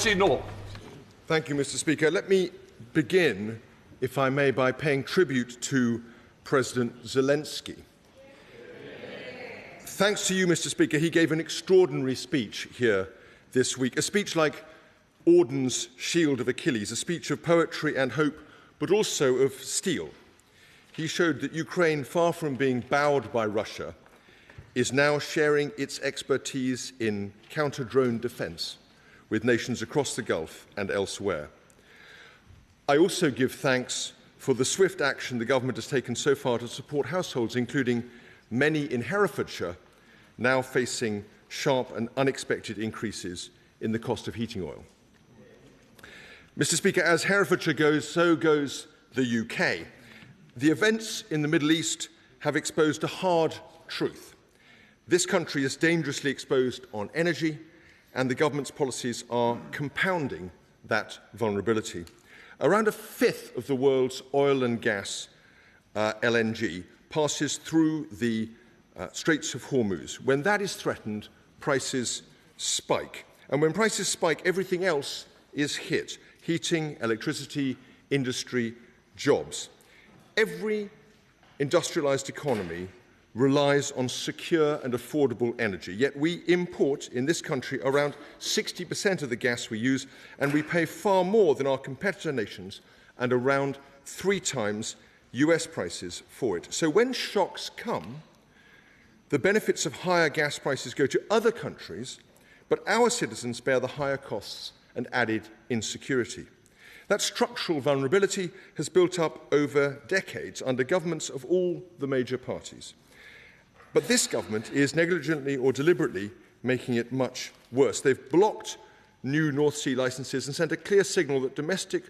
No. Thank you, Mr. Speaker. Let me begin, if I may, by paying tribute to President Zelensky. Thanks to you, Mr. Speaker, he gave an extraordinary speech here this week, a speech like Auden's Shield of Achilles, a speech of poetry and hope, but also of steel. He showed that Ukraine, far from being bowed by Russia, is now sharing its expertise in counter-drone defence with nations across the Gulf and elsewhere. I also give thanks for the swift action the government has taken so far to support households, including many in Herefordshire, now facing sharp and unexpected increases in the cost of heating oil. Mr. Speaker, as Herefordshire goes, so goes the UK. The events in the Middle East have exposed a hard truth. This country is dangerously exposed on energy, and the government's policies are compounding that vulnerability. Around a fifth of the world's oil and gas, LNG, passes through the Straits of Hormuz. When that is threatened, prices spike. And when prices spike, everything else is hit: heating, electricity, industry, jobs. Every industrialized economy relies on secure and affordable energy, yet we import in this country around 60% of the gas we use, and we pay far more than our competitor nations and around 3 times US prices for it. So when shocks come, the benefits of higher gas prices go to other countries, but our citizens bear the higher costs and added insecurity. That structural vulnerability has built up over decades under governments of all the major parties. But this government is negligently or deliberately making it much worse. They've blocked new North Sea licenses and sent a clear signal that domestic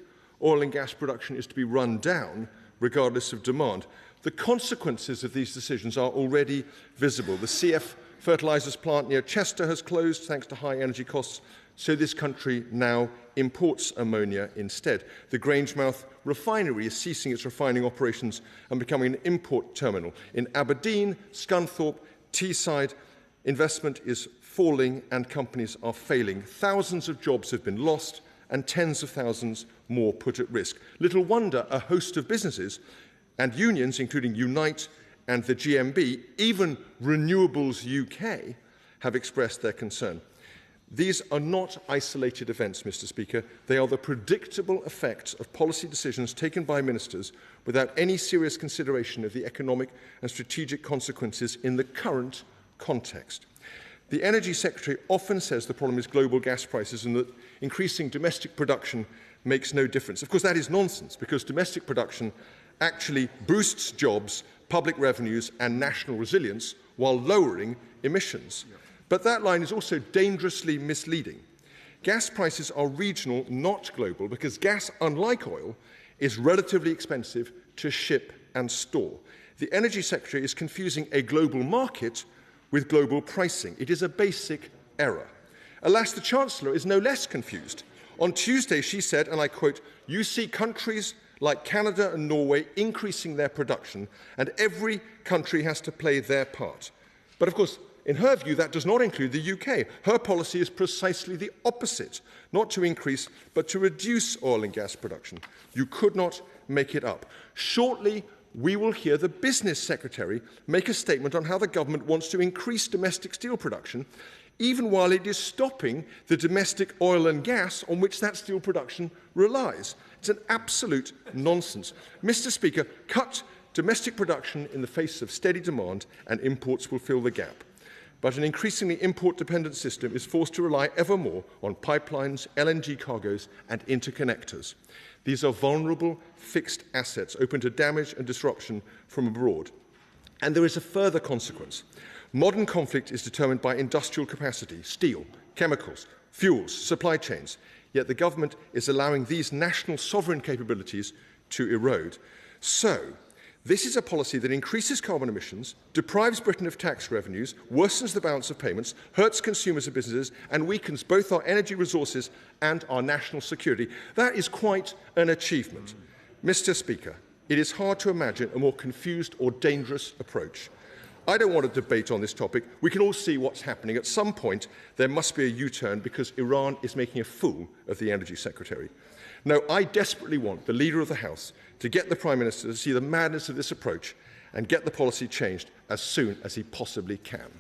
oil and gas production is to be run down regardless of demand. The consequences of these decisions are already visible. The CF fertilisers plant near Chester has closed thanks to high energy costs, so this country now imports ammonia instead. The Grangemouth refinery is ceasing its refining operations and becoming an import terminal. In Aberdeen, Scunthorpe, Teesside, investment is falling and companies are failing. Thousands of jobs have been lost and tens of thousands more put at risk. Little wonder a host of businesses and unions, including Unite and the GMB, even Renewables UK, have expressed their concern. These are not isolated events, Mr. Speaker. They are the predictable effects of policy decisions taken by ministers without any serious consideration of the economic and strategic consequences in the current context. The Energy Secretary often says the problem is global gas prices and that increasing domestic production makes no difference. Of course, that is nonsense, because domestic production actually boosts jobs, public revenues and national resilience while lowering emissions. But that line is also dangerously misleading. Gas prices are regional, not global, because gas, unlike oil, is relatively expensive to ship and store. The Energy Secretary is confusing a global market with global pricing. It is a basic error. Alas, the Chancellor is no less confused. On Tuesday, she said, and I quote, "You see countries like Canada and Norway increasing their production, and every country has to play their part." But of course, in her view, that does not include the UK. Her policy is precisely the opposite, not to increase, but to reduce oil and gas production. You could not make it up. Shortly, we will hear the Business Secretary make a statement on how the government wants to increase domestic steel production, even while it is stopping the domestic oil and gas on which that steel production relies. It's an absolute nonsense. Mr. Speaker, cut domestic production in the face of steady demand and imports will fill the gap. But an increasingly import-dependent system is forced to rely ever more on pipelines, LNG cargoes and interconnectors. These are vulnerable, fixed assets open to damage and disruption from abroad. And there is a further consequence. Modern conflict is determined by industrial capacity, steel, chemicals, fuels, supply chains. Yet the government is allowing these national sovereign capabilities to erode. So, this is a policy that increases carbon emissions, deprives Britain of tax revenues, worsens the balance of payments, hurts consumers and businesses, and weakens both our energy resources and our national security. That is quite an achievement. Mr. Speaker, it is hard to imagine a more confused or dangerous approach. I don't want a debate on this topic. We can all see what's happening. At some point, there must be a U-turn because Iran is making a fool of the Energy Secretary. Now, I desperately want the Leader of the House to get the Prime Minister to see the madness of this approach and get the policy changed as soon as he possibly can.